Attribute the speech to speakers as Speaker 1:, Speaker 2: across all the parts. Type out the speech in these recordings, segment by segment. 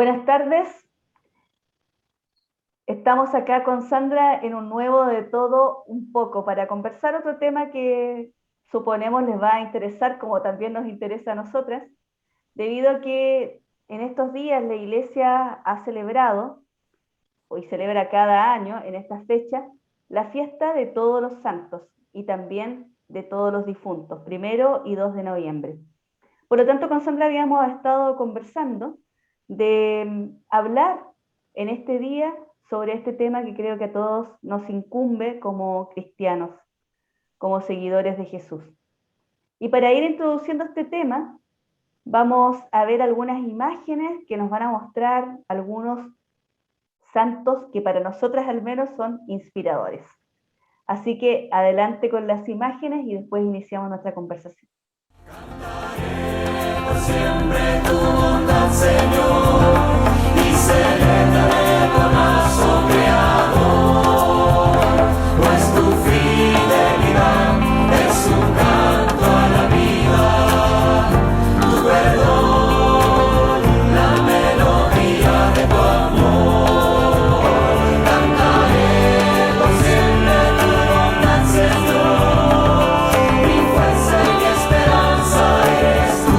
Speaker 1: Buenas tardes. Estamos acá con Sandra en un nuevo de todo un poco para conversar otro tema que suponemos les va a interesar como también nos interesa a nosotras, debido a que en estos días la Iglesia ha celebrado, y celebra cada año en esta fecha, la fiesta de todos los santos y también de todos los difuntos, 1 y 2 de noviembre. Por lo tanto, con Sandra habíamos estado conversando de hablar en este día sobre este tema que creo que a todos nos incumbe como cristianos, como seguidores de Jesús. Y para ir introduciendo este tema, vamos a ver algunas imágenes que nos van a mostrar algunos santos que para nosotras al menos son inspiradores. Así que adelante con las imágenes y después iniciamos nuestra conversación.
Speaker 2: Siempre tu bondad, Señor, y celebraré con lazo creador, pues tu fidelidad es un canto a la vida, tu perdón, la melodía de tu amor. Cantaré por siempre tu bondad, Señor, mi fuerza y mi esperanza eres tú.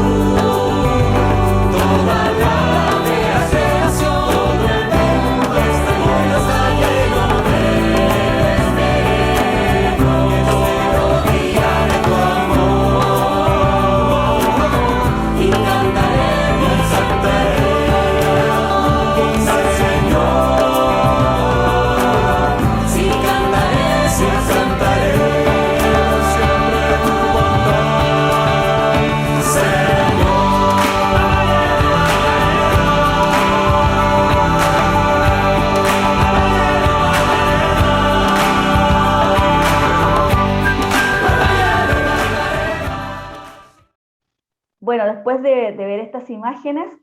Speaker 1: Bueno, después de ver estas imágenes,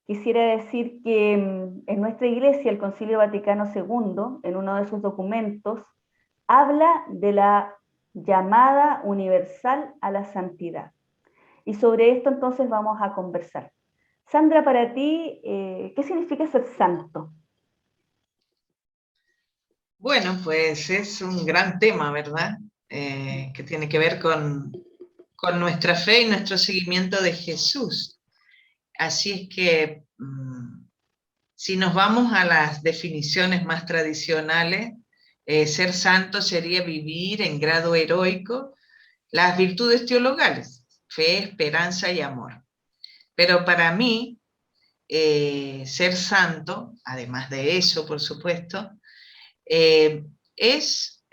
Speaker 1: quisiera decir que en nuestra iglesia el Concilio Vaticano II, en uno de sus documentos, habla de la llamada universal a la santidad. Y sobre esto entonces vamos a conversar. Sandra, para ti, ¿qué significa ser santo?
Speaker 3: Bueno, pues es un gran tema, ¿verdad? Que tiene que ver con nuestra fe y nuestro seguimiento de Jesús. Así es que si nos vamos a las definiciones más tradicionales, ser santo sería vivir en grado heroico las virtudes teologales, fe, esperanza y amor. Pero para mí, ser santo, además de eso, por supuesto, es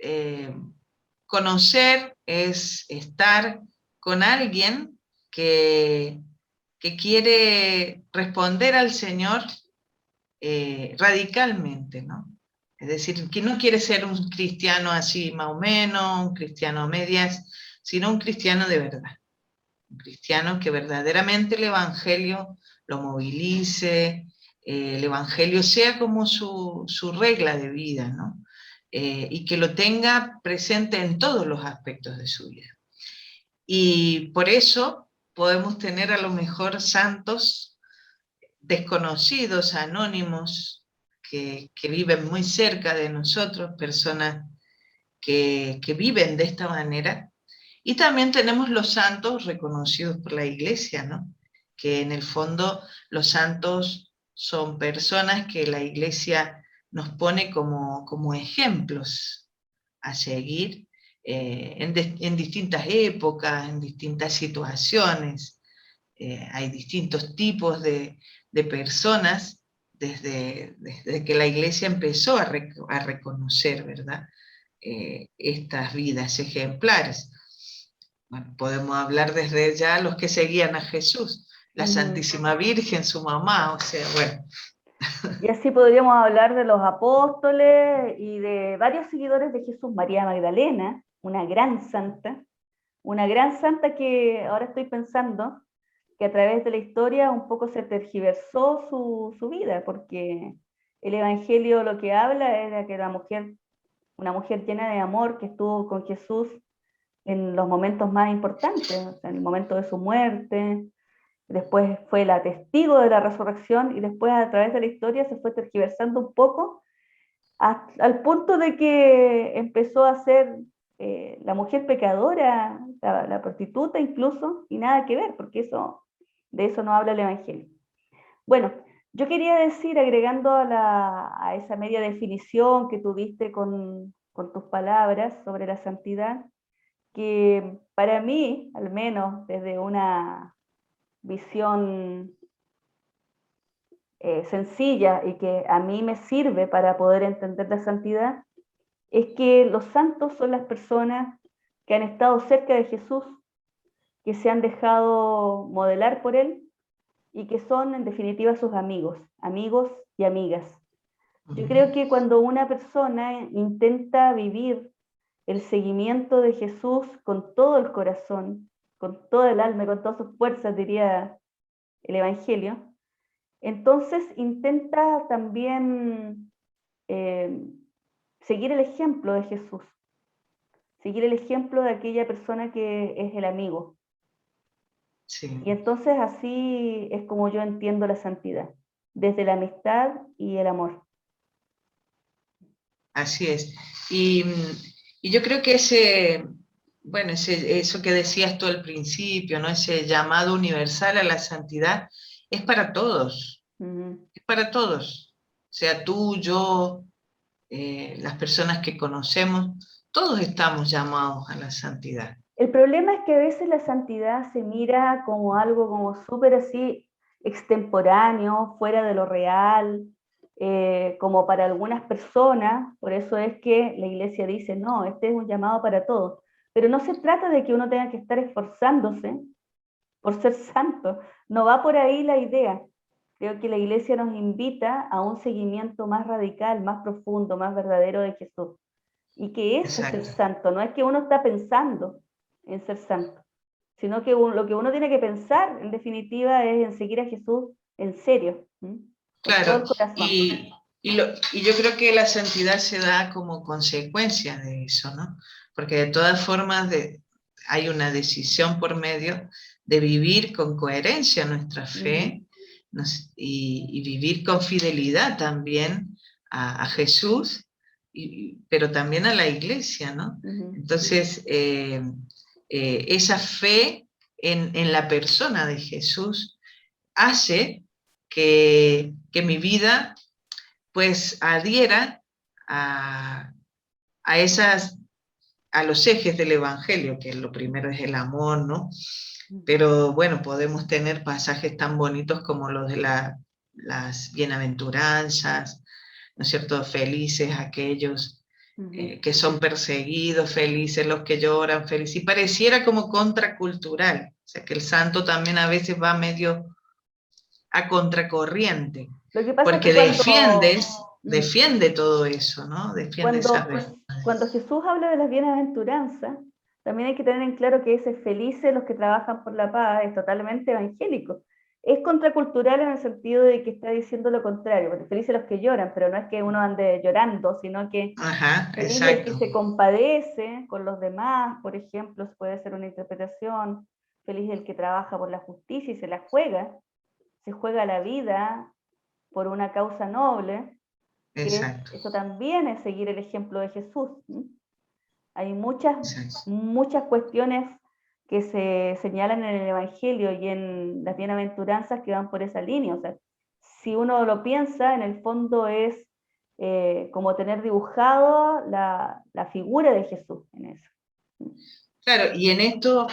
Speaker 3: conocer, es estar con alguien que quiere responder al Señor radicalmente, ¿no? Es decir, que no quiere ser un cristiano así más o menos, un cristiano a medias, sino un cristiano de verdad. Un cristiano que verdaderamente el Evangelio lo movilice, el Evangelio sea como su regla de vida, ¿no? Y que lo tenga presente en todos los aspectos de su vida. Y por eso podemos tener a lo mejor santos desconocidos, anónimos, que viven muy cerca de nosotros, personas que viven de esta manera. Y también tenemos los santos reconocidos por la Iglesia, ¿no? Que en el fondo los santos son personas que la Iglesia nos pone como ejemplos a seguir en distintas épocas, en distintas situaciones. Hay distintos tipos de personas desde que la Iglesia empezó a reconocer, ¿verdad? Estas vidas ejemplares. Bueno, podemos hablar desde ya los que seguían a Jesús, la Santísima Virgen, su mamá, o sea, bueno.
Speaker 1: Y así podríamos hablar de los apóstoles y de varios seguidores de Jesús. María Magdalena, una gran santa que ahora estoy pensando que a través de la historia un poco se tergiversó su vida, porque el Evangelio lo que habla era que una mujer llena de amor que estuvo con Jesús en los momentos más importantes, o sea, en el momento de su muerte, después fue la testigo de la resurrección, y después a través de la historia se fue tergiversando un poco, al punto de que empezó a ser la mujer pecadora, la prostituta incluso, y nada que ver, porque de eso no habla el Evangelio. Bueno, yo quería decir, agregando a esa media definición que tuviste con tus palabras sobre la santidad, que para mí, al menos desde una visión sencilla y que a mí me sirve para poder entender la santidad, es que los santos son las personas que han estado cerca de Jesús, que se han dejado modelar por Él y que son en definitiva sus amigos y amigas. Yo creo que cuando una persona intenta vivir el seguimiento de Jesús con todo el corazón, con todo el alma, con todas sus fuerzas, diría el Evangelio, entonces intenta también seguir el ejemplo de Jesús, seguir el ejemplo de aquella persona que es el amigo.
Speaker 3: Sí.
Speaker 1: Y entonces así es como yo entiendo la santidad, desde la amistad y el amor.
Speaker 3: Así es. Y yo creo que eso que decías tú al principio, ¿no? Ese llamado universal a la santidad es para todos. Es para todos. O sea, tú, yo, las personas que conocemos, todos estamos llamados a la santidad.
Speaker 1: El problema es que a veces la santidad se mira como algo como súper así extemporáneo, fuera de lo real, como para algunas personas. Por eso es que la iglesia dice, no, este es un llamado para todos. Pero no se trata de que uno tenga que estar esforzándose por ser santo. No va por ahí la idea. Creo que la iglesia nos invita a un seguimiento más radical, más profundo, más verdadero de Jesús. Y que eso es ser santo. No es que uno está pensando en ser santo, sino que lo que uno tiene que pensar, en definitiva, es en seguir a Jesús en serio.
Speaker 3: Claro, y yo creo que la santidad se da como consecuencia de eso, ¿no? Porque de todas formas hay una decisión por medio de vivir con coherencia nuestra fe y vivir con fidelidad también a Jesús, pero también a la iglesia, ¿no? Entonces, esa fe en la persona de Jesús hace que mi vida pues adhiera a los ejes del Evangelio, que lo primero es el amor, ¿no? Pero bueno, podemos tener pasajes tan bonitos como los de las bienaventuranzas, ¿no es cierto? Felices aquellos que son perseguidos, felices los que lloran, felices. Y pareciera como contracultural, o sea que el santo también a veces va medio a contracorriente, porque defiende todo eso, ¿no? Defiende esa verdad.
Speaker 1: Cuando Jesús habla de las bienaventuranzas, también hay que tener en claro que ese felices los que trabajan por la paz es totalmente evangélico. Es contracultural en el sentido de que está diciendo lo contrario, porque felices los que lloran, pero no es que uno ande llorando, sino que feliz el que se compadece con los demás, por ejemplo, puede ser una interpretación, feliz el que trabaja por la justicia y se la juega, se juega la vida por una causa noble. Eso también es seguir el ejemplo de Jesús. Hay muchas cuestiones que se señalan en el Evangelio y en las bienaventuranzas que van por esa línea. O sea, si uno lo piensa, en el fondo es como tener dibujado la figura de Jesús en eso.
Speaker 3: Claro, y en esto,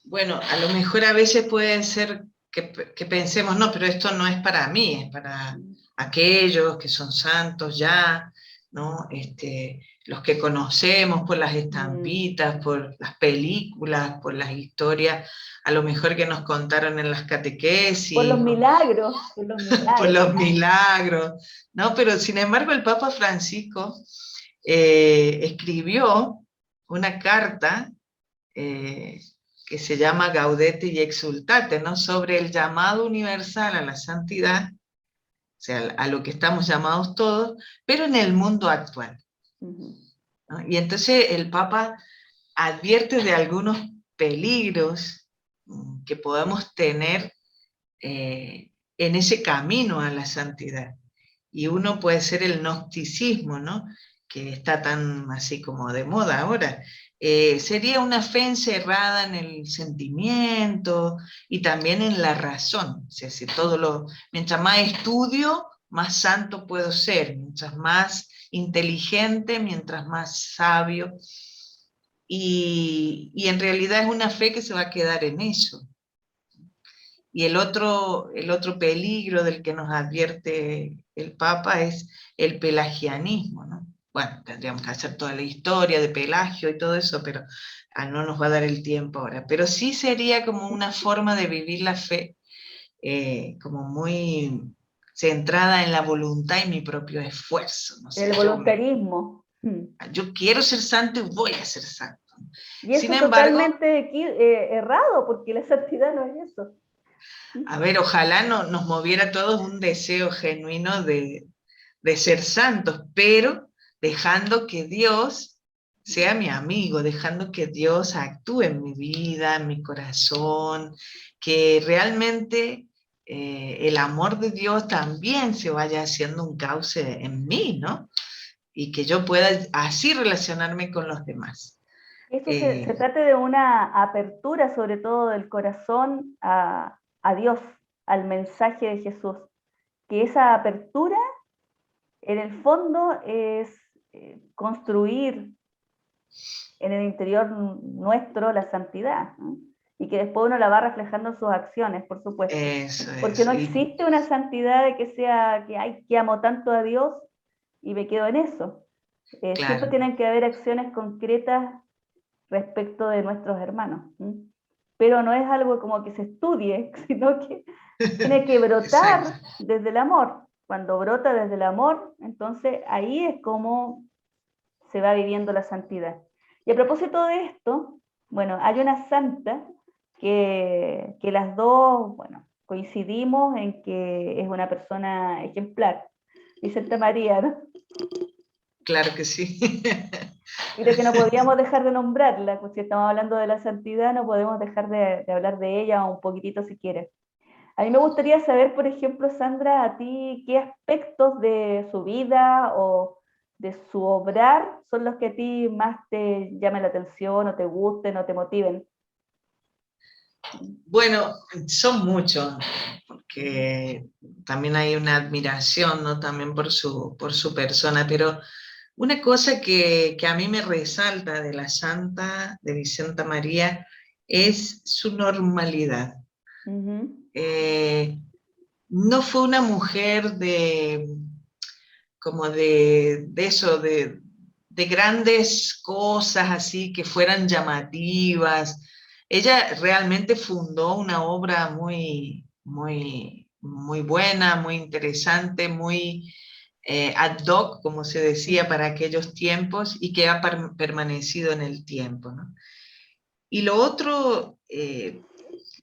Speaker 3: bueno, a lo mejor a veces puede ser que pensemos, no, pero esto no es para mí, es para aquellos que son santos ya, ¿no? Los que conocemos por las estampitas, por las películas, por las historias, a lo mejor que nos contaron en las catequesis.
Speaker 1: Por los milagros.
Speaker 3: Por los milagros, ¿no? Pero sin embargo el Papa Francisco escribió una carta que se llama Gaudete y Exultate, ¿no? Sobre el llamado universal a la santidad, o sea, a lo que estamos llamados todos, pero en el mundo actual. ¿No? Y entonces el Papa advierte de algunos peligros que podemos tener en ese camino a la santidad. Y uno puede ser el gnosticismo, ¿no? Que está tan así como de moda ahora. Sería una fe encerrada en el sentimiento y también en la razón. O sea, si mientras más estudio, más santo puedo ser, mientras más inteligente, mientras más sabio. Y en realidad es una fe que se va a quedar en eso. Y el otro peligro del que nos advierte el Papa es el pelagianismo, ¿no? Bueno, tendríamos que hacer toda la historia de Pelagio y todo eso, pero no nos va a dar el tiempo ahora. Pero sí sería como una forma de vivir la fe, como muy centrada en la voluntad y mi propio esfuerzo. No sé,
Speaker 1: El voluntarismo.
Speaker 3: yo quiero ser santo y voy a ser santo.
Speaker 1: Y
Speaker 3: Sin
Speaker 1: eso
Speaker 3: embargo,
Speaker 1: totalmente errado, porque la santidad no es eso.
Speaker 3: a ver, ojalá nos moviera a todos un deseo genuino de ser santos, pero dejando que Dios sea mi amigo, dejando que Dios actúe en mi vida, en mi corazón, que realmente el amor de Dios también se vaya haciendo un cauce en mí, ¿no? Y que yo pueda así relacionarme con los demás.
Speaker 1: Eso se trata de una apertura, sobre todo del corazón a Dios, al mensaje de Jesús. Que esa apertura, en el fondo, es construir en el interior nuestro la santidad, ¿no? Y que después uno la va reflejando en sus acciones, por supuesto. Porque no
Speaker 3: Eso.
Speaker 1: existe una santidad de que sea que amo tanto a Dios y me quedo en eso. Siempre
Speaker 3: Claro,
Speaker 1: tienen que haber acciones concretas respecto de nuestros hermanos. ¿Sí? Pero no es algo como que se estudie, sino que tiene que
Speaker 3: exacto.
Speaker 1: brotar desde el amor. Cuando brota desde el amor, entonces ahí es como se va viviendo la santidad. Y a propósito de esto, bueno, hay una santa que las dos, bueno, coincidimos en que es una persona ejemplar, Vicenta María, ¿no?
Speaker 3: Claro que sí.
Speaker 1: Creo que no podíamos dejar de nombrarla, pues si estamos hablando de la santidad, no podemos dejar de hablar de ella un poquitito si quieres. A mí me gustaría saber, por ejemplo, Sandra, a ti, qué aspectos de su vida o de su obrar son los que a ti más te llamen la atención o te gusten o te motiven.
Speaker 3: Bueno, son muchos, porque también hay una admiración, ¿no? También por su persona, pero una cosa que a mí me resalta de la santa, de Vicenta María, es su normalidad.
Speaker 1: Ujú,
Speaker 3: Eh, no fue una mujer como de eso, de grandes cosas así que fueran llamativas. Ella realmente fundó una obra muy, muy, muy buena, muy interesante, muy ad hoc, como se decía, para aquellos tiempos y que ha permanecido en el tiempo, ¿no? Y lo otro,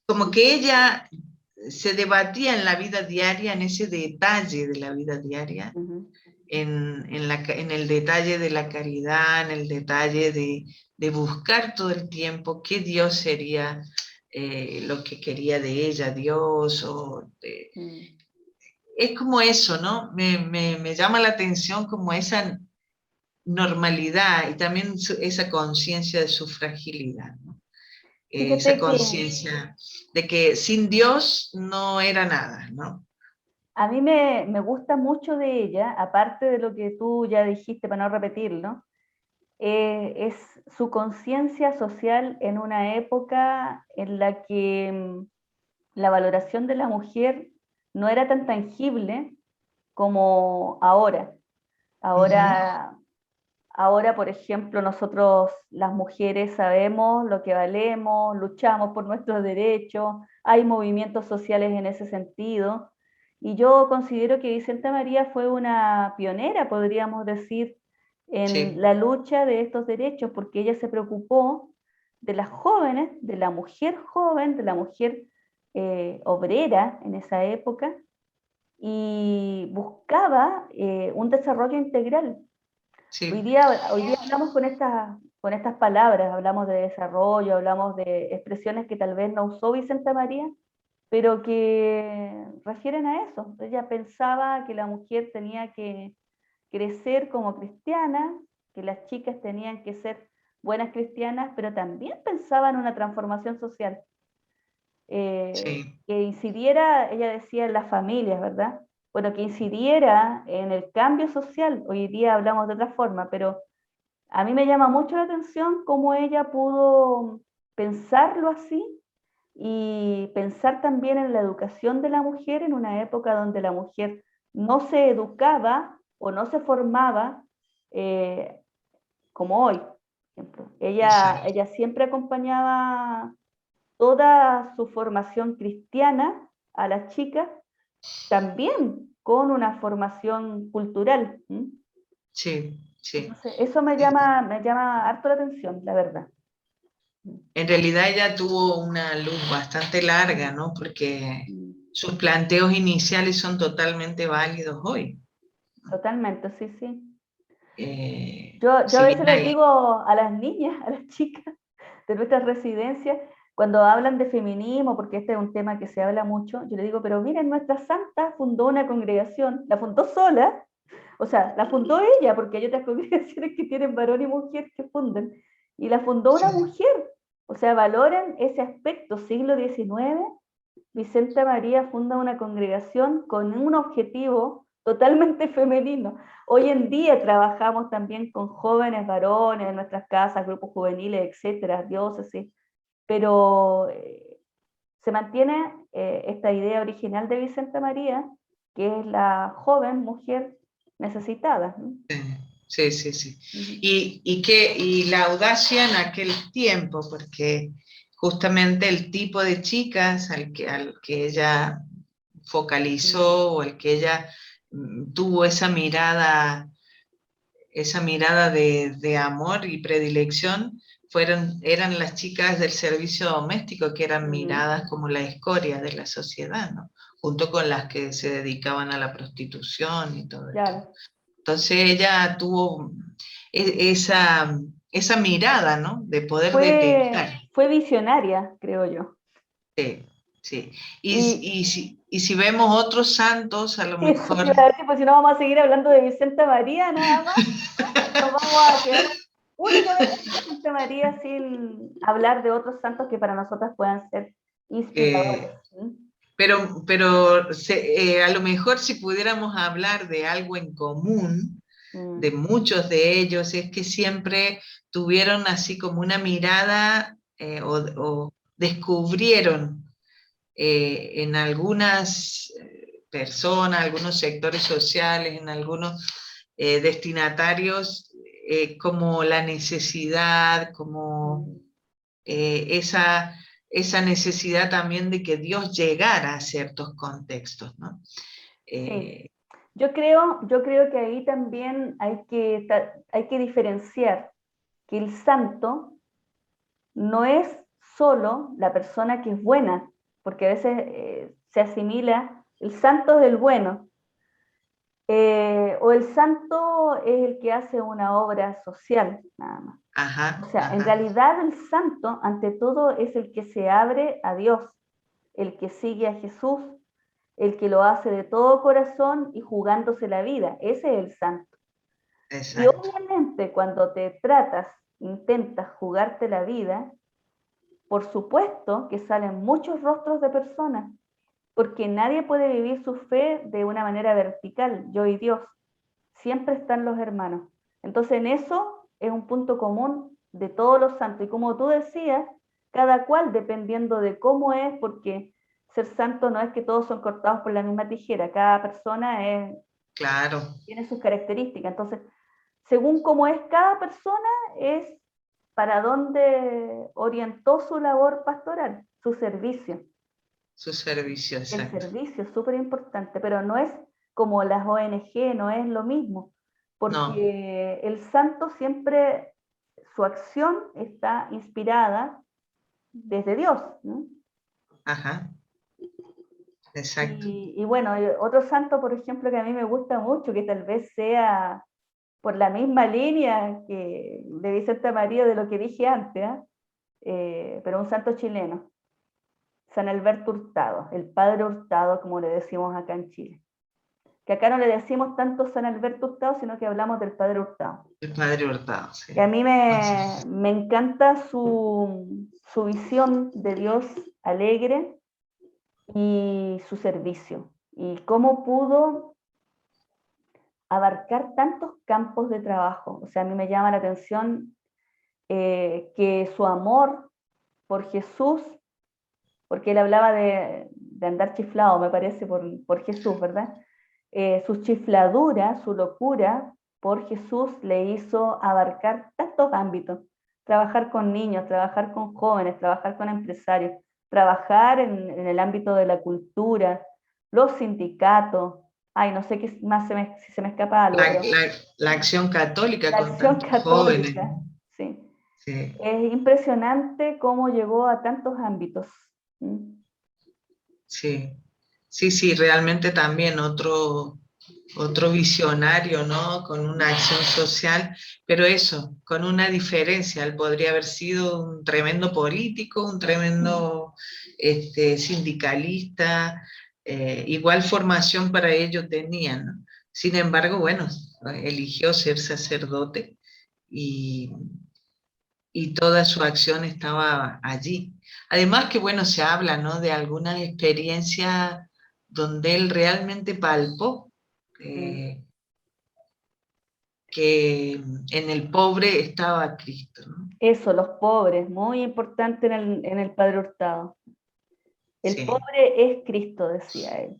Speaker 3: como que ella se debatía en la vida diaria, en ese detalle de la vida diaria,
Speaker 1: ujú.
Speaker 3: en el detalle de la caridad, en el detalle de buscar todo el tiempo qué Dios sería lo que quería de ella, Dios,
Speaker 1: Mm.
Speaker 3: es como eso, ¿no? Me llama la atención como esa normalidad y también esa conciencia de su fragilidad, ¿no? Esa
Speaker 1: Fíjate que
Speaker 3: conciencia de que sin Dios no era nada, ¿no?
Speaker 1: a mí me gusta mucho de ella, aparte de lo que tú ya dijiste para no repetirlo, es su conciencia social en una época en la que la valoración de la mujer no era tan tangible como ahora.
Speaker 3: Ujú.
Speaker 1: Ahora, ahora, por ejemplo, nosotros las mujeres sabemos lo que valemos, luchamos por nuestros derechos, hay movimientos sociales en ese sentido. Y yo considero que Vicenta María fue una pionera, podríamos decir, en
Speaker 3: Sí,
Speaker 1: la lucha de estos derechos, porque ella se preocupó de las jóvenes, de la mujer joven, de la mujer obrera en esa época, y buscaba un desarrollo integral.
Speaker 3: sí.
Speaker 1: Hoy día hablamos con estas palabras, hablamos de desarrollo, hablamos de expresiones que tal vez no usó Vicenta María, pero que refieren a eso. Ella pensaba que la mujer tenía que crecer como cristiana, que las chicas tenían que ser buenas cristianas, pero también pensaba en una transformación social,
Speaker 3: Sí,
Speaker 1: que incidiera, ella decía, en las familias, ¿verdad? Bueno, que incidiera en el cambio social. Hoy día hablamos de otra forma, pero a mí me llama mucho la atención cómo ella pudo pensarlo así y pensar también en la educación de la mujer en una época donde la mujer no se educaba o no se formaba eh, como hoy. Por ejemplo.
Speaker 3: exacto.
Speaker 1: Ella siempre acompañaba toda su formación cristiana a las chicas, también con una formación cultural. ¿Mm?
Speaker 3: Sí, sí.
Speaker 1: Entonces, eso me llama harto la atención, la verdad.
Speaker 3: En realidad ella tuvo una luz bastante larga, ¿no? Porque
Speaker 1: Mm.
Speaker 3: sus planteos iniciales son totalmente válidos hoy.
Speaker 1: Totalmente, sí, sí. Yo a
Speaker 3: Si
Speaker 1: veces
Speaker 3: bien
Speaker 1: les
Speaker 3: hay,
Speaker 1: digo a las niñas, a las chicas de nuestras residencias, cuando hablan de feminismo, porque este es un tema que se habla mucho, yo les digo, pero miren, nuestra santa fundó una congregación, la fundó sola, o sea, la fundó ella, porque hay otras congregaciones que tienen varón y mujer que fundan, y la fundó una
Speaker 3: sí,
Speaker 1: mujer. O sea, valoren ese aspecto, siglo XIX, Vicenta María funda una congregación con un objetivo totalmente femenino. Hoy en día trabajamos también con jóvenes varones en nuestras casas, grupos juveniles, etcétera, diócesis, pero se mantiene esta idea original de Vicenta María, que es la joven mujer necesitada, ¿no?
Speaker 3: sí, sí, sí.
Speaker 1: Ujú.
Speaker 3: Y la audacia en aquel tiempo, porque justamente el tipo de chicas al que ella
Speaker 1: Mm.
Speaker 3: focalizó o al que ella tuvo esa mirada de amor y predilección, eran las chicas del servicio doméstico que eran
Speaker 1: Ujú.
Speaker 3: miradas como la escoria de la sociedad, ¿no? Junto con las que se dedicaban a la prostitución y todo esto.
Speaker 1: Claro.
Speaker 3: Entonces ella tuvo esa mirada, ¿no? De poder detectar.
Speaker 1: Fue visionaria, creo yo.
Speaker 3: Sí, sí.
Speaker 1: Y
Speaker 3: Y si vemos otros santos, a lo
Speaker 1: eso te
Speaker 3: mejor,
Speaker 1: iba a decir, pues si no vamos a seguir hablando de Vicenta María nada más, nos vamos a quedar únicamente en Santa María sin hablar de otros santos que para nosotras puedan ser inspiradores.
Speaker 3: eh,
Speaker 1: ¿Mm?
Speaker 3: a lo mejor si pudiéramos hablar de algo en común, de
Speaker 1: Mm.
Speaker 3: muchos de ellos, es que siempre tuvieron así como una mirada o descubrieron en algunas personas, algunos sectores sociales, en algunos destinatarios, como la necesidad, como
Speaker 1: Mm.
Speaker 3: esa, esa necesidad también de que Dios llegara a ciertos contextos, ¿no?
Speaker 1: Sí,
Speaker 3: Eh,
Speaker 1: yo creo que ahí también hay que diferenciar que el santo no es solo la persona que es buena, porque a veces se asimila el santo es el bueno, o el santo es el que hace una obra social, nada más. O
Speaker 3: ajá,
Speaker 1: sea, en
Speaker 3: ajá,
Speaker 1: realidad el santo, ante todo, es el que se abre a Dios, el que sigue a Jesús, el que lo hace de todo corazón y jugándose la vida. Ese es el santo. Y
Speaker 3: exacto,
Speaker 1: obviamente cuando te tratas, intentas jugarte la vida, por supuesto que salen muchos rostros de personas, porque nadie puede vivir su fe de una manera vertical, yo y Dios. Siempre están los hermanos. Entonces en eso es un punto común de todos los santos. Y como tú decías, cada cual dependiendo de cómo es, porque ser santo no es que todos son cortados por la misma tijera, cada persona
Speaker 3: claro,
Speaker 1: tiene sus características. Entonces, según cómo es cada persona, es para dónde orientó su labor pastoral, su servicio.
Speaker 3: su servicio,
Speaker 1: El
Speaker 3: exacto.
Speaker 1: servicio es súper importante, pero no es como las ONG, no es lo mismo,
Speaker 3: No,
Speaker 1: porque el santo siempre, su acción está inspirada desde Dios, ¿no?
Speaker 3: ajá, exacto.
Speaker 1: Y bueno, hay otro santo, por ejemplo, que a mí me gusta mucho, que tal vez sea por la misma línea que de Vicente María de lo que dije antes, ¿eh? Pero un santo chileno, San Alberto Hurtado, el padre Hurtado, como le decimos acá en Chile. Que acá no le decimos tanto San Alberto Hurtado, sino que hablamos del padre Hurtado.
Speaker 3: El padre Hurtado, sí.
Speaker 1: Y a mí me encanta su visión de Dios alegre y su servicio. Y cómo pudo abarcar tantos campos de trabajo. O sea, a mí me llama la atención que su amor por Jesús, porque él hablaba de andar chiflado, me parece, por Jesús, ¿verdad? Su chifladura, su locura por Jesús le hizo abarcar tantos ámbitos. Trabajar con niños, trabajar con jóvenes, trabajar con empresarios, trabajar en el ámbito de la cultura, los sindicatos. Ay, no sé qué más si se me escapa algo.
Speaker 3: La acción católica
Speaker 1: La
Speaker 3: con
Speaker 1: acción
Speaker 3: tantos jóvenes.
Speaker 1: católica, sí.
Speaker 3: Sí.
Speaker 1: Es impresionante cómo llegó a tantos ámbitos.
Speaker 3: Sí, sí, realmente también otro visionario, ¿no? Con una acción social, pero eso, con una diferencia. Él podría haber sido un tremendo político, un tremendo sindicalista, igual formación para ello tenía, ¿no? Sin embargo, bueno, eligió ser sacerdote y toda su acción estaba allí. Además que, bueno, se habla, ¿no? De alguna experiencia donde él realmente palpó que en el pobre estaba Cristo, ¿no?
Speaker 1: Eso, los pobres, muy importante en el Padre Hurtado. El
Speaker 3: Sí.
Speaker 1: pobre es Cristo, decía él.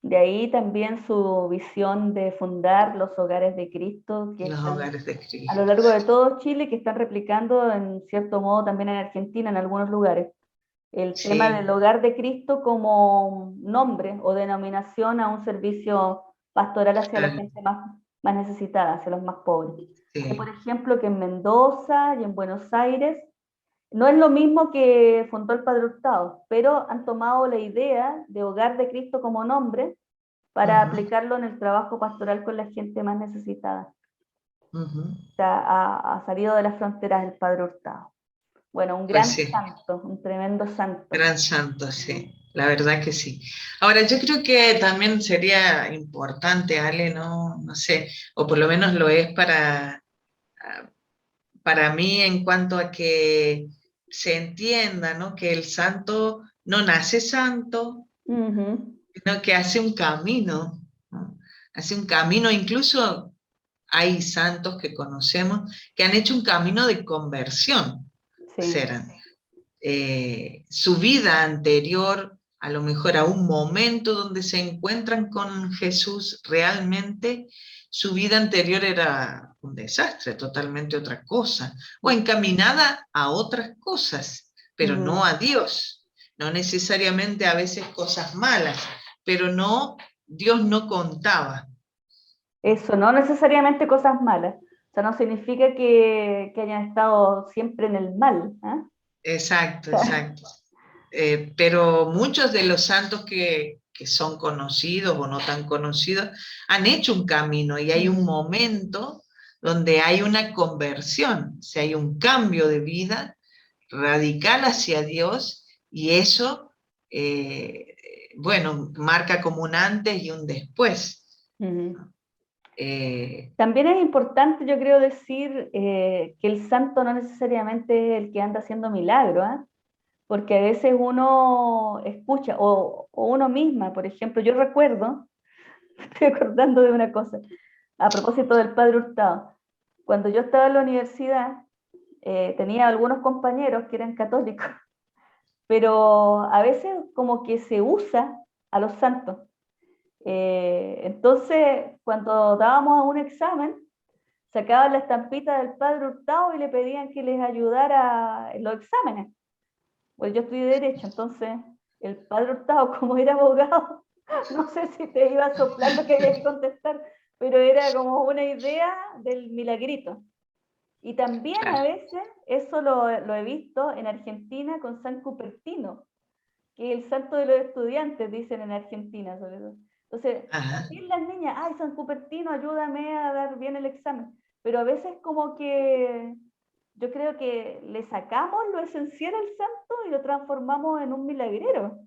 Speaker 1: De ahí también su visión de fundar los hogares de Cristo, que
Speaker 3: Los
Speaker 1: están
Speaker 3: hogares de
Speaker 1: a
Speaker 3: Cristo.
Speaker 1: lo largo de todo Chile, que están replicando en cierto modo también en Argentina, en algunos lugares. El tema del hogar de Cristo como nombre o denominación a un servicio pastoral hacia la gente más necesitada, hacia los más pobres.
Speaker 3: Sí.
Speaker 1: Por ejemplo, que en Mendoza y en Buenos Aires no es lo mismo que fundó el Padre Hurtado, pero han tomado la idea de Hogar de Cristo como nombre para aplicarlo en el trabajo pastoral con la gente más necesitada. O sea, ha salido de las fronteras el Padre Hurtado. Bueno, un gran santo, un tremendo santo.
Speaker 3: Gran santo, sí, la verdad que sí. Ahora, yo creo que también sería importante, Ale, no sé, o por lo menos lo es para mí en cuanto a que se entienda, ¿no? Que el santo no nace santo, sino que hace un camino, ¿no? Hace un camino, incluso hay santos que conocemos que han hecho un camino de conversión.
Speaker 1: Sí.
Speaker 3: Serán. Su vida anterior, a lo mejor a un momento donde se encuentran con Jesús, realmente su vida anterior era un desastre, totalmente otra cosa, o encaminada a otras cosas, pero no a Dios, no necesariamente a veces cosas malas, pero no, Dios no contaba.
Speaker 1: Eso, no necesariamente cosas malas, o sea, no significa que hayan estado siempre en el mal, ¿eh?
Speaker 3: Exacto, exacto. Pero muchos de los santos que son conocidos o no tan conocidos han hecho un camino y hay un momento donde hay una conversión, o sea, hay un cambio de vida radical hacia Dios y eso, bueno, marca como un antes y un después.
Speaker 1: También es importante, yo creo, decir que el santo no necesariamente es el que anda haciendo milagros, ¿eh? Porque a veces uno escucha, o uno misma, por ejemplo, yo recuerdo, estoy acordando de una cosa, a propósito del Padre Hurtado, cuando yo estaba en la universidad, tenía algunos compañeros que eran católicos, pero a veces como que se usa a los santos. Entonces, cuando dábamos un examen, sacaban la estampita del Padre Hurtado y le pedían que les ayudara en los exámenes. Pues yo estudié Derecho, entonces el Padre Hurtado, como era abogado, no sé si te iba soplando que había que contestar, pero era como una idea del milagrito. Y también a veces, eso lo he visto en Argentina con San Cupertino, que es el santo de los estudiantes, dicen en Argentina sobre todo. Entonces, también las niñas, ay, San Cupertino, ayúdame a dar bien el examen. Pero a veces como que yo creo que le sacamos lo esencial al santo y lo transformamos en un milagrero.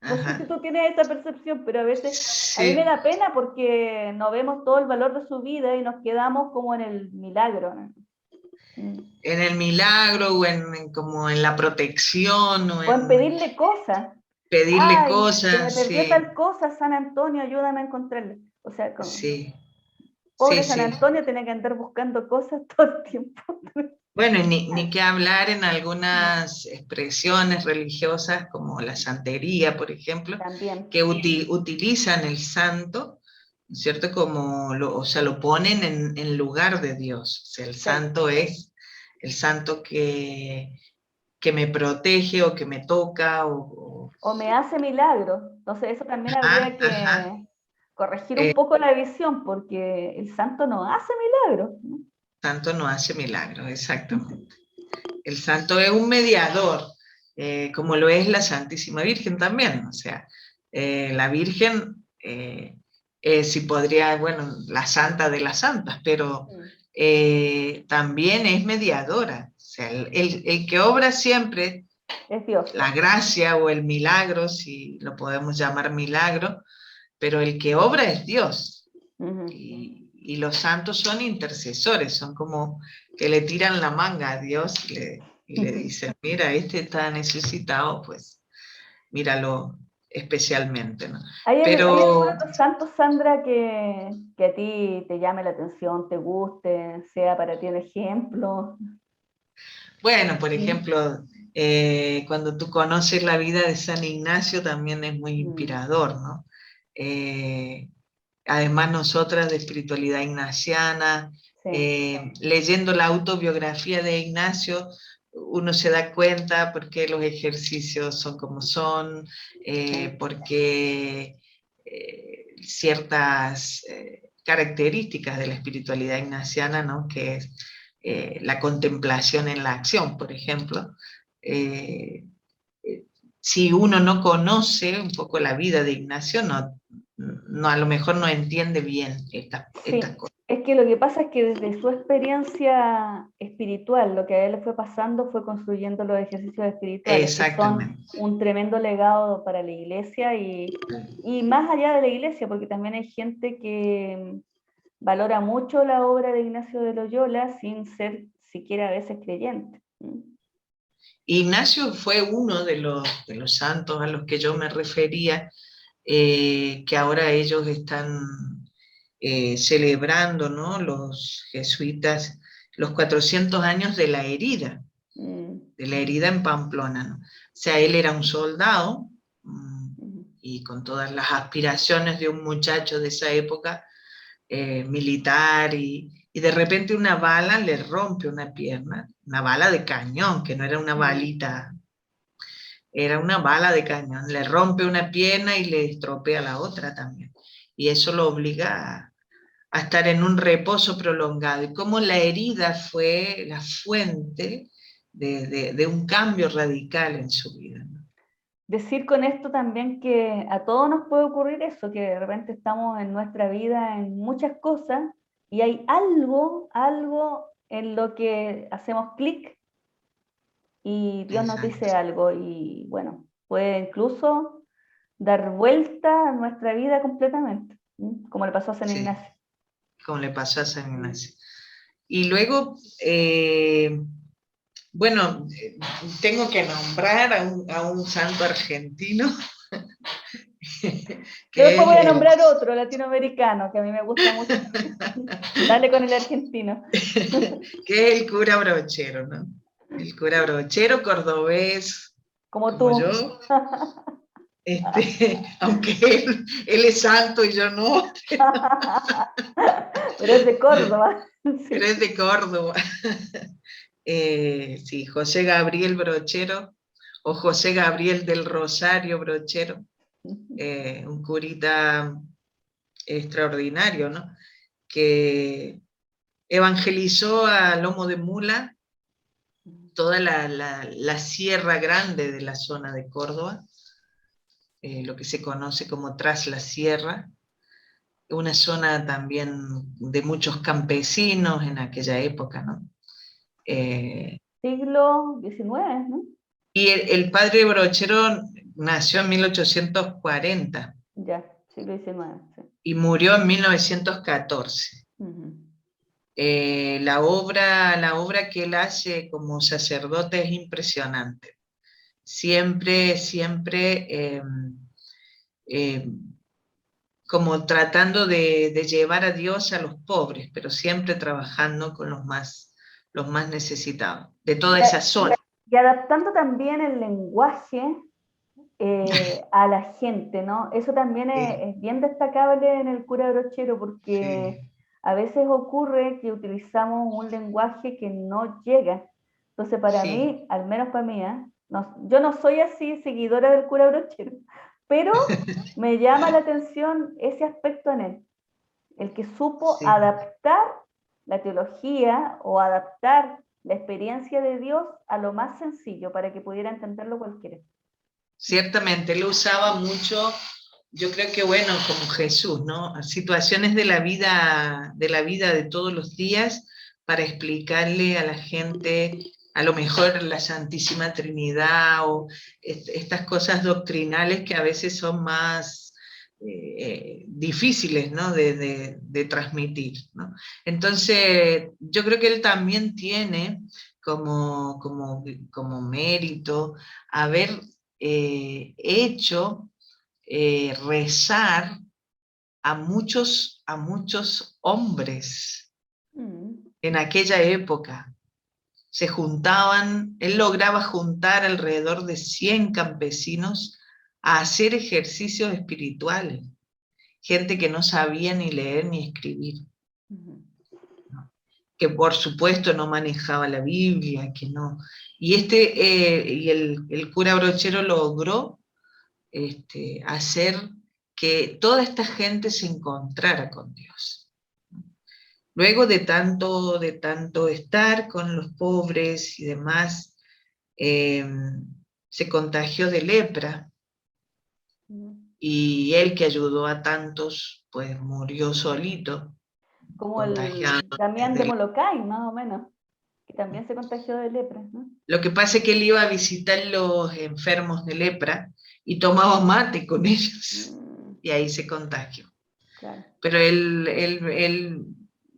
Speaker 1: No sé si
Speaker 3: Ajá.
Speaker 1: tú tienes esa percepción, pero a veces a mí me
Speaker 3: Sí,
Speaker 1: da pena porque no vemos todo el valor de su vida y nos quedamos como en el milagro, ¿no?
Speaker 3: en el milagro o como en la protección o
Speaker 1: O en
Speaker 3: en
Speaker 1: pedirle cosas.
Speaker 3: pedirle
Speaker 1: Ay, se me
Speaker 3: cosas,
Speaker 1: perdió
Speaker 3: sí,
Speaker 1: tal cosa, San Antonio, ayúdame a encontrarla. O sea,
Speaker 3: sí, sí,
Speaker 1: pobre San
Speaker 3: sí.
Speaker 1: Antonio tiene que andar buscando cosas todo el tiempo.
Speaker 3: Bueno, y ni qué hablar en algunas expresiones religiosas como la santería, por ejemplo,
Speaker 1: También.
Speaker 3: que utilizan el santo, ¿no es cierto? O sea, lo ponen en lugar de Dios. O sea, el
Speaker 1: Sí.
Speaker 3: santo es el santo que me protege o que me toca
Speaker 1: O me hace milagros. Entonces eso también
Speaker 3: ajá,
Speaker 1: habría
Speaker 3: ajá.
Speaker 1: que corregir un
Speaker 3: eh,
Speaker 1: poco la visión, porque el santo no hace milagros, ¿no?
Speaker 3: santo no hace milagros, exactamente. El santo es un mediador, como lo es la Santísima Virgen también. O sea, la Virgen, sí podría, bueno, la santa de las santas, pero también es mediadora. O sea, el que obra siempre
Speaker 1: Es Dios.
Speaker 3: la gracia o el milagro, si lo podemos llamar milagro, pero el que obra es Dios.
Speaker 1: Ujú.
Speaker 3: Y los santos son intercesores, son como que le tiran la manga a Dios y le dicen, mira, este está necesitado, pues míralo especialmente, ¿no?
Speaker 1: ¿Hay algún
Speaker 3: Pero
Speaker 1: otro santo, Sandra, que a ti te llame la atención, te guste, sea para ti un ejemplo?
Speaker 3: bueno, por
Speaker 1: Mm,
Speaker 3: ejemplo, cuando tú conoces la vida de San Ignacio también es muy
Speaker 1: mm,
Speaker 3: inspirador, ¿no? Eh, Además, nosotras de espiritualidad ignaciana,
Speaker 1: sí,
Speaker 3: leyendo la autobiografía de Ignacio, uno se da cuenta por qué los ejercicios son como son,
Speaker 1: sí.
Speaker 3: porque ciertas características de la espiritualidad ignaciana, ¿no? Que es la contemplación en la acción, por ejemplo. eh, si uno no conoce un poco la vida de Ignacio, a lo mejor no entiende bien estas
Speaker 1: Sí,
Speaker 3: cosas.
Speaker 1: es que lo que pasa es que desde su experiencia espiritual, lo que a él le fue pasando fue construyendo los ejercicios espirituales, que son
Speaker 3: Exactamente.
Speaker 1: un tremendo legado para la iglesia y más allá de la iglesia, porque también hay gente que valora mucho la obra de Ignacio de Loyola sin ser siquiera a veces creyente.
Speaker 3: Ignacio fue uno de los santos a los que yo me refería, que ahora ellos están celebrando, ¿no? Los jesuitas, los 400 años
Speaker 1: Mm,
Speaker 3: de la herida en Pamplona, ¿no? O sea, él era un soldado
Speaker 1: mm,
Speaker 3: y con todas las aspiraciones de un muchacho de esa época, militar, y de repente una bala le rompe una pierna, una bala de cañón, que no era una
Speaker 1: mm.
Speaker 3: balita, era una bala de cañón, le rompe una pierna y le estropea la otra también. Y eso lo obliga a estar en un reposo prolongado. Y como la herida fue la fuente de un cambio radical en su vida, ¿no?
Speaker 1: Decir con esto también que a todos nos puede ocurrir eso, que de repente estamos en nuestra vida en muchas cosas y hay algo en lo que hacemos clic y Dios nos dice
Speaker 3: Exacto.
Speaker 1: algo y bueno, puede incluso dar vuelta a nuestra vida completamente, como le pasó a San
Speaker 3: Sí,
Speaker 1: Ignacio.
Speaker 3: como le pasó a San
Speaker 1: Mm.
Speaker 3: Ignacio. Y luego, bueno, tengo que nombrar a un santo argentino,
Speaker 1: Yo
Speaker 3: que
Speaker 1: después voy a
Speaker 3: es
Speaker 1: nombrar otro latinoamericano que a mí me gusta mucho. Dale con el argentino.
Speaker 3: que es el cura Brochero, ¿no? El cura Brochero, cordobés,
Speaker 1: Como
Speaker 3: como
Speaker 1: tú.
Speaker 3: yo, aunque él es santo y yo no,
Speaker 1: Pero es de Córdoba.
Speaker 3: pero
Speaker 1: Sí.
Speaker 3: es de Córdoba. Sí, José Gabriel Brochero, o José Gabriel del Rosario Brochero, un curita extraordinario, ¿no? Que evangelizó a lomo de mula toda la Sierra Grande de la zona de Córdoba, lo que se conoce como Tras la Sierra, una zona también de muchos campesinos en aquella época, ¿no?
Speaker 1: Siglo XIX, ¿no?
Speaker 3: Y el padre Brochero nació en 1840
Speaker 1: Ya, siglo XIX, sí.
Speaker 3: y murió en 1914.
Speaker 1: Ujú.
Speaker 3: La obra que él hace como sacerdote es impresionante. Siempre, siempre eh, como tratando de llevar a Dios a los pobres, pero siempre trabajando con los más necesitados, de toda
Speaker 1: Y,
Speaker 3: esa zona.
Speaker 1: y adaptando también el lenguaje a la gente, ¿no? Eso también
Speaker 3: Sí,
Speaker 1: es bien destacable en el cura Brochero, porque
Speaker 3: sí,
Speaker 1: a veces ocurre que utilizamos un lenguaje que no llega. Entonces, para
Speaker 3: sí.
Speaker 1: mí, al menos para mí, yo no soy así seguidora del cura Brochero, pero me llama la atención ese aspecto en él, el que supo
Speaker 3: Sí.
Speaker 1: adaptar la teología o adaptar la experiencia de Dios a lo más sencillo para que pudiera entenderlo cualquiera.
Speaker 3: Ciertamente, él usaba mucho, yo creo que bueno, como Jesús, ¿no? Situaciones de la vida de todos los días para explicarle a la gente, a lo mejor la Santísima Trinidad o estas cosas doctrinales que a veces son más difíciles, ¿no? de transmitir, ¿no? Entonces, yo creo que él también tiene como mérito haber hecho rezar a muchos hombres
Speaker 1: Mm.
Speaker 3: en aquella época. Se juntaban, él lograba juntar alrededor de 100 campesinos a hacer ejercicios espirituales, gente que no sabía ni leer ni escribir,
Speaker 1: Ujú.
Speaker 3: que por supuesto no manejaba la Biblia, que no. Y, el cura Brochero logró hacer que toda esta gente se encontrara con Dios. Luego de tanto estar con los pobres y demás, eh, se contagió de lepra
Speaker 1: Ujú.
Speaker 3: y él que ayudó a tantos, pues murió solito,
Speaker 1: Como
Speaker 3: contagiado
Speaker 1: el Damián de
Speaker 3: de
Speaker 1: Molokai, más o menos, que también se contagió de lepra, ¿no?
Speaker 3: Lo que pasa es que él iba a visitar los enfermos de lepra y tomaba mate con ellos
Speaker 1: Mm,
Speaker 3: y ahí se contagió.
Speaker 1: claro.
Speaker 3: Pero él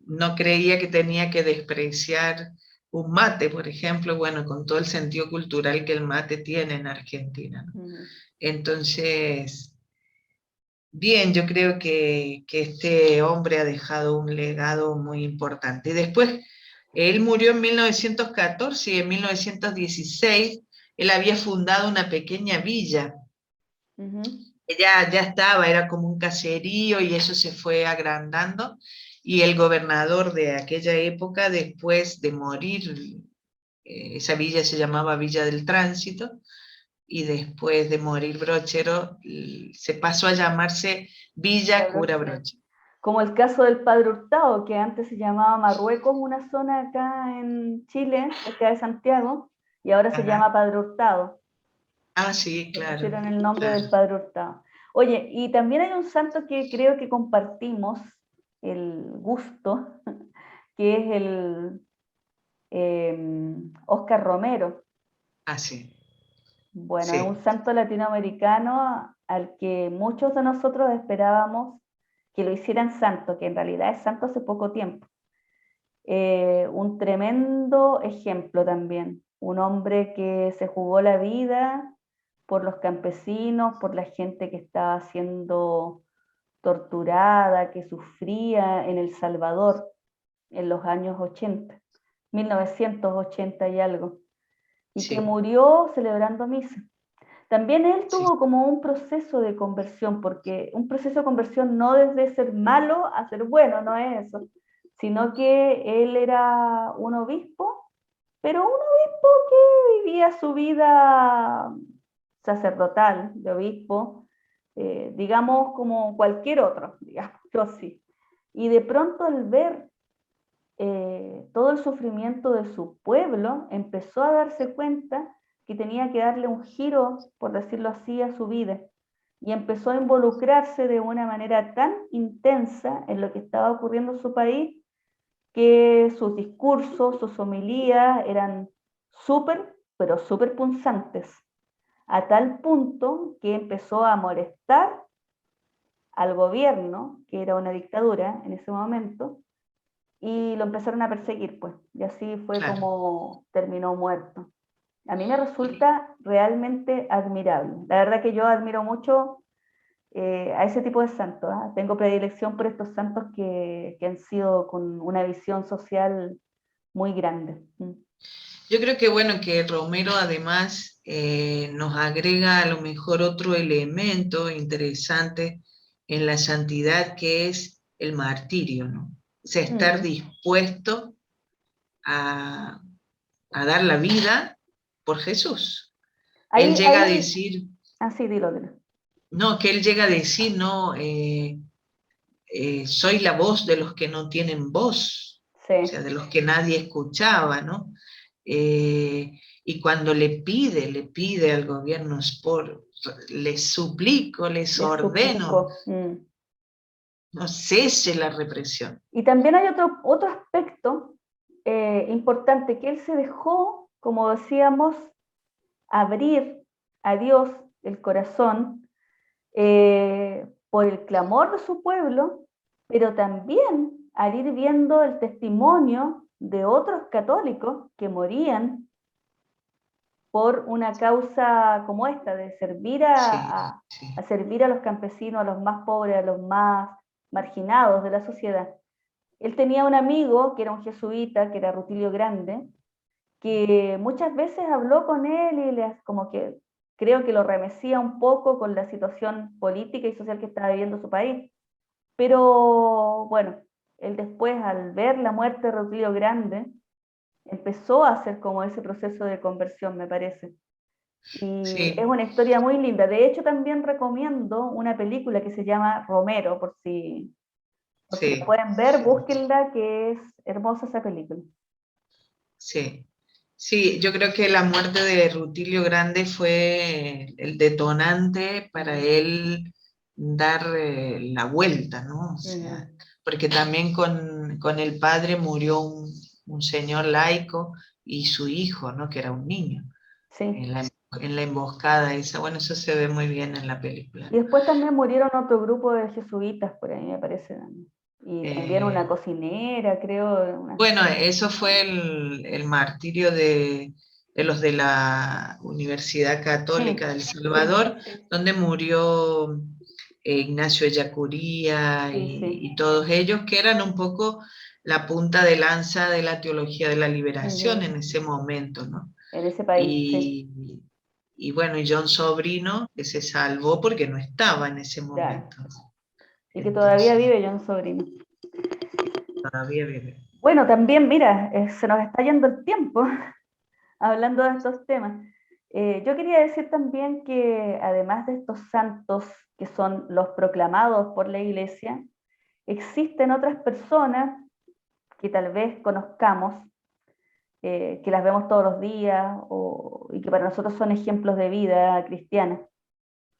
Speaker 3: no creía que tenía que despreciar un mate, por ejemplo, bueno, con todo el sentido cultural que el mate tiene en Argentina, ¿no?
Speaker 1: Ujú.
Speaker 3: Entonces, bien, yo creo que este hombre ha dejado un legado muy importante. Y después, él murió en 1914 y en 1916 él había fundado una pequeña villa.
Speaker 1: Ujú.
Speaker 3: Ya estaba, era como un caserío y eso se fue agrandando. Y el gobernador de aquella época, después de morir, esa villa se llamaba Villa del Tránsito, y después de morir Brochero, se pasó a llamarse
Speaker 1: La
Speaker 3: Villa Cura
Speaker 1: Brochero.
Speaker 3: Brochero.
Speaker 1: Como el caso del Padre Hurtado, que antes se llamaba Marruecos, una zona acá en Chile, cerca de Santiago, y ahora se
Speaker 3: Ajá.
Speaker 1: llama Padre Hurtado.
Speaker 3: Ah, sí,
Speaker 1: Le
Speaker 3: claro,
Speaker 1: pusieron el nombre
Speaker 3: claro.
Speaker 1: del Padre Hurtado. Oye, y también hay un santo que creo que compartimos el gusto, que es el Oscar Romero.
Speaker 3: Ah, sí,
Speaker 1: Bueno, es un
Speaker 3: sí,
Speaker 1: santo latinoamericano al que muchos de nosotros esperábamos que lo hicieran santo, que en realidad es santo hace poco tiempo. Un tremendo ejemplo también, un hombre que se jugó la vida por los campesinos, por la gente que estaba siendo torturada, que sufría en El Salvador en los años 80, 1980 y algo, y que
Speaker 3: sí,
Speaker 1: murió celebrando misa. También él
Speaker 3: sí,
Speaker 1: tuvo como un proceso de conversión, porque un proceso de conversión no desde ser malo a ser bueno, no es eso, sino que él era un obispo, pero un obispo que vivía su vida sacerdotal de obispo, digamos como cualquier otro, digamos así. Y de pronto al ver todo el sufrimiento de su pueblo, empezó a darse cuenta que tenía que darle un giro, por decirlo así, a su vida. Y empezó a involucrarse de una manera tan intensa en lo que estaba ocurriendo en su país, que sus discursos, sus homilías eran súper, pero súper punzantes, a tal punto que empezó a molestar al gobierno, que era una dictadura en ese momento, y lo empezaron a perseguir, pues, y así fue
Speaker 3: claro.
Speaker 1: como terminó muerto. A mí me
Speaker 3: Y-
Speaker 1: resulta realmente admirable. La verdad que yo admiro mucho a ese tipo de santos. ¿Ah? Tengo predilección por estos santos que han sido con una visión social muy grande.
Speaker 3: Yo creo que bueno, que Romero además nos agrega a lo mejor otro elemento interesante en la santidad que es el martirio, ¿no? O sea, estar
Speaker 1: Mm.
Speaker 3: dispuesto a, a dar la vida por Jesús. Él llega a
Speaker 1: Ahí,
Speaker 3: decir,
Speaker 1: sí, dilo, dilo.
Speaker 3: no, que él llega a decir, no, soy la voz de los que no tienen voz, o sea,
Speaker 1: Sí,
Speaker 3: de los que nadie escuchaba, ¿no? Y cuando le pide al gobierno Spor, les suplico, les
Speaker 1: les
Speaker 3: ordeno,
Speaker 1: suplico.
Speaker 3: no cese la represión.
Speaker 1: Y también hay otro aspecto importante, que él se dejó, como decíamos, abrir a Dios el corazón por el clamor de su pueblo, pero también al ir viendo el testimonio de otros católicos que morían por una causa como esta, de servir
Speaker 3: Sí, sí,
Speaker 1: a servir a los campesinos, a los más pobres, a los más marginados de la sociedad. Él tenía un amigo que era un jesuita, que era Rutilio Grande, que muchas veces habló con él y como que creo que lo remecía un poco con la situación política y social que estaba viviendo su país. Pero bueno, él después, al ver la muerte de Rutilio Grande, empezó a hacer como ese proceso de conversión, me parece. Y es
Speaker 3: sí,
Speaker 1: una historia muy linda. De hecho, también recomiendo una película que se llama Romero, por si la
Speaker 3: sí,
Speaker 1: pueden ver, búsquenla, que es hermosa esa película.
Speaker 3: sí. Sí, yo creo que la muerte de Rutilio Grande fue el detonante para
Speaker 1: Mm,
Speaker 3: él dar la vuelta, ¿no? O sea,
Speaker 1: mm,
Speaker 3: porque también con el padre murió un señor laico y su hijo, ¿no? Que era un niño,
Speaker 1: sí.
Speaker 3: en la emboscada esa. Bueno, eso se ve muy bien en la película.
Speaker 1: Y después también murieron otro grupo de jesuitas por ahí, me parece. Y también una
Speaker 3: Eh,
Speaker 1: cocinera, creo.
Speaker 3: bueno, eso fue el martirio de los de la Universidad Católica
Speaker 1: Sí,
Speaker 3: del
Speaker 1: sí,
Speaker 3: Salvador, donde murió Ignacio Ellacuría
Speaker 1: sí, sí.
Speaker 3: y todos ellos, que eran un poco la punta de lanza de la teología de la liberación
Speaker 1: Ujú.
Speaker 3: en ese momento, ¿no?
Speaker 1: En ese país, sí,
Speaker 3: Y, y bueno, y John Sobrino, que se salvó porque no estaba en ese
Speaker 1: claro.
Speaker 3: momento.
Speaker 1: Y que todavía
Speaker 3: Entonces,
Speaker 1: vive John Sobrino.
Speaker 3: todavía vive.
Speaker 1: Bueno, también, mira, se nos está yendo el tiempo hablando de estos temas. Yo quería decir también que además de estos santos que son los proclamados por la Iglesia, existen otras personas que tal vez conozcamos, que las vemos todos los días y que para nosotros son ejemplos de vida cristiana.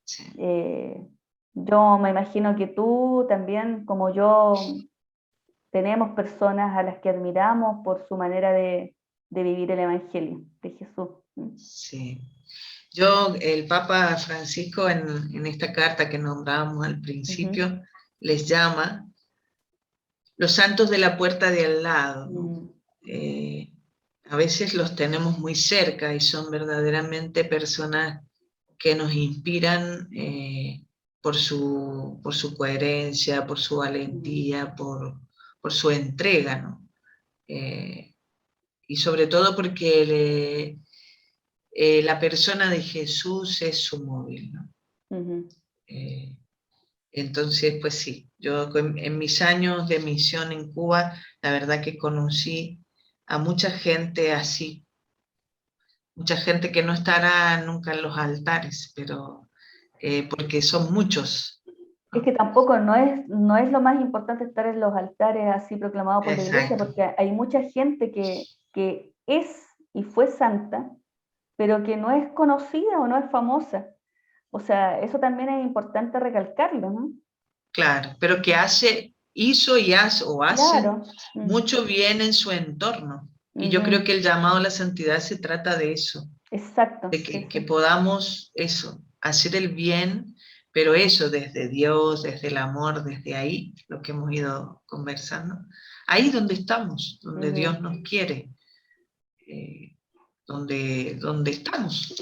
Speaker 3: Sí.
Speaker 1: Eh, yo me imagino que tú también, como yo, tenemos personas a las que admiramos por su manera de vivir el Evangelio de Jesús.
Speaker 3: Sí. Yo, el Papa Francisco, en esta carta que nombrábamos al
Speaker 1: Ujú.
Speaker 3: principio, les llama los santos de la puerta de al lado, ¿no?
Speaker 1: Mm,
Speaker 3: Eh, a veces los tenemos muy cerca y son verdaderamente personas que nos inspiran por su coherencia, por su
Speaker 1: mm,
Speaker 3: valentía, por su entrega, ¿no? Y sobre todo porque la persona de Jesús es su móvil, ¿no?
Speaker 1: ujú.
Speaker 3: Eh, entonces, pues sí, yo en mis años de misión en Cuba, la verdad que conocí a mucha gente así, mucha gente que no estará nunca en los altares, pero porque son muchos,
Speaker 1: Es que
Speaker 3: ¿no?
Speaker 1: tampoco no es lo más importante estar en los altares así proclamado por la iglesia,
Speaker 3: Exacto,
Speaker 1: porque hay mucha gente que es y fue santa, pero que no es conocida o no es famosa. O sea, eso también es importante recalcarlo, ¿no?
Speaker 3: claro, pero que hace hizo y hace o hace
Speaker 1: Claro.
Speaker 3: mucho bien en su entorno. Y yo creo que el llamado a la santidad se trata de eso,
Speaker 1: Exacto.
Speaker 3: de que podamos eso, hacer el bien, pero eso desde Dios, desde el amor, desde ahí, lo que hemos ido conversando, ahí donde estamos, donde Dios nos quiere, donde estamos,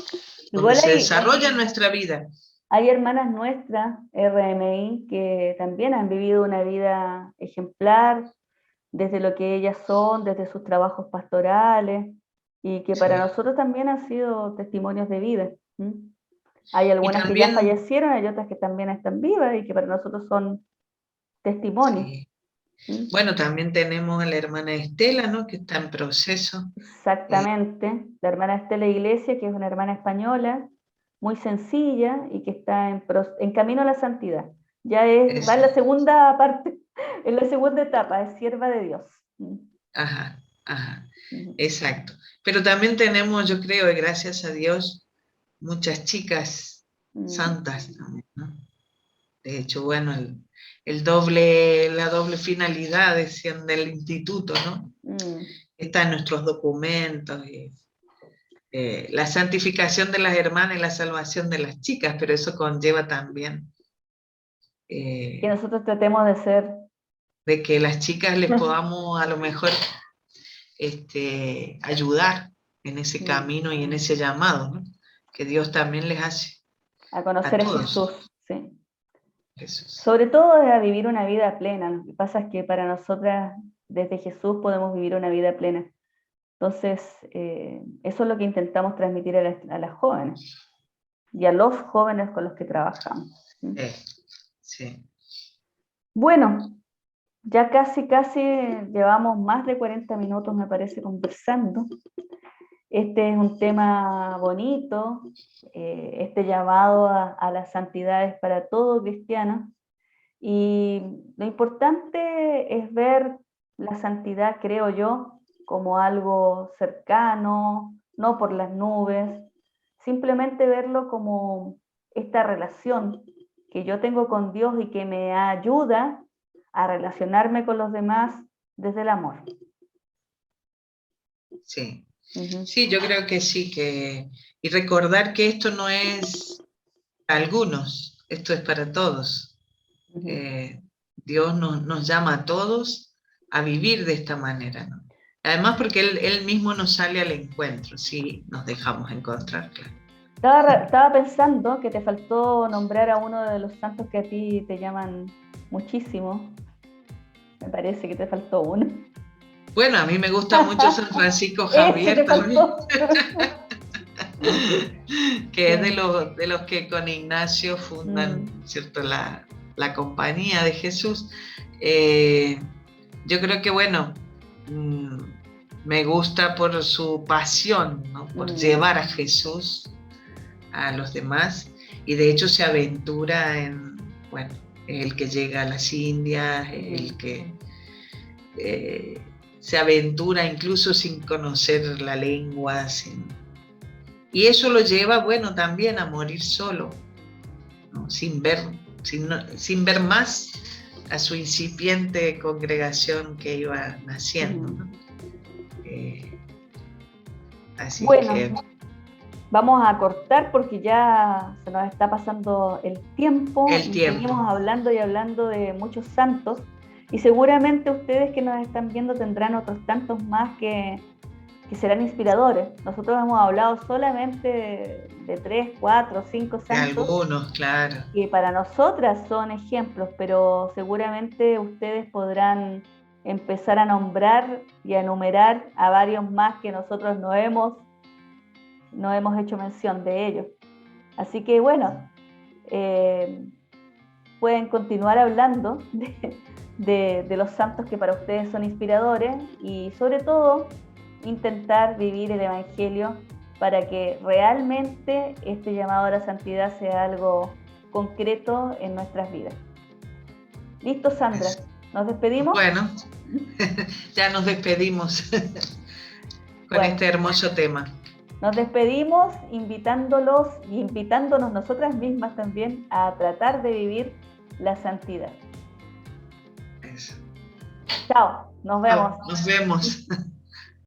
Speaker 3: donde
Speaker 1: Igual
Speaker 3: se desarrolla nuestra vida.
Speaker 1: hay hermanas nuestras, RMI, que también han vivido una vida ejemplar desde lo que ellas son, desde sus trabajos pastorales, y que para nosotros también han sido testimonios de vida. Hay algunas que ya fallecieron, hay otras que también están vivas y que para nosotros son testimonios.
Speaker 3: Bueno, también tenemos a la hermana Estela, ¿no? Que está en proceso.
Speaker 1: Exactamente, la hermana Estela Iglesia, que es una hermana española, muy sencilla y que está en camino a la santidad. Ya va en la segunda parte, en la segunda etapa, es sierva de Dios.
Speaker 3: Ajá, exacto. Pero también tenemos, yo creo, y gracias a Dios, muchas chicas santas también, ¿no? De hecho, bueno, la doble finalidad, decían, del instituto, ¿no? Está en nuestros documentos, la santificación de las hermanas y la salvación de las chicas, pero eso conlleva también
Speaker 1: que nosotros tratemos de ser...
Speaker 3: de que las chicas les podamos a lo mejor ayudar en ese camino y en ese llamado, ¿no? Que Dios también les hace.
Speaker 1: A conocer a Jesús, sí.
Speaker 3: Jesús.
Speaker 1: Sobre todo a vivir una vida plena. Lo que pasa es que para nosotras, desde Jesús, podemos vivir una vida plena. Entonces, eso es lo que intentamos transmitir a las jóvenes y a los jóvenes con los que trabajamos.
Speaker 3: Sí.
Speaker 1: Bueno, ya casi llevamos más de 40 minutos, me parece, conversando. Este es un tema bonito, este llamado a la santidad es para todo cristiano, y lo importante es ver la santidad, creo yo, como algo cercano, no por las nubes, simplemente verlo como esta relación que yo tengo con Dios y que me ayuda a relacionarme con los demás desde el amor.
Speaker 3: Sí. Sí, yo creo que sí, y recordar que esto no es para algunos, esto es para todos. Dios nos llama a todos a vivir de esta manera, ¿no? Además porque él mismo nos sale al encuentro, si nos dejamos encontrar, claro.
Speaker 1: Estaba pensando que te faltó nombrar a uno de los santos que a ti te llaman muchísimo. Me parece que te faltó uno.
Speaker 3: Bueno, a mí me gusta mucho San Francisco Javier también. Que es de los que con Ignacio fundan, ¿cierto? La compañía de Jesús. Yo creo que, bueno, me gusta por su pasión, ¿no? Por llevar a Jesús a los demás, y de hecho se aventura el que llega a las Indias, el que se aventura incluso sin conocer la lengua, y eso lo lleva, bueno, también a morir solo, ¿no? sin ver más a su incipiente congregación que iba naciendo, ¿no? Así que
Speaker 1: vamos a cortar porque ya se nos está pasando el tiempo. Seguimos hablando y hablando de muchos santos, y seguramente ustedes que nos están viendo tendrán otros tantos más que serán inspiradores. Nosotros hemos hablado solamente de 3, 4, 5 santos.
Speaker 3: De algunos, claro.
Speaker 1: Que para nosotras son ejemplos, pero seguramente ustedes podrán empezar a nombrar y a enumerar a varios más que nosotros no hemos hecho mención de ellos. Así que bueno, pueden continuar hablando de los santos que para ustedes son inspiradores, y sobre todo intentar vivir el Evangelio para que realmente este llamado a la santidad sea algo concreto en nuestras vidas. ¿Listo, Sandra? ¿Nos despedimos?
Speaker 3: Bueno, ya nos despedimos con este hermoso tema.
Speaker 1: Nos despedimos invitándolos y invitándonos nosotras mismas también a tratar de vivir la santidad. Chao, nos vemos.
Speaker 3: Nos vemos.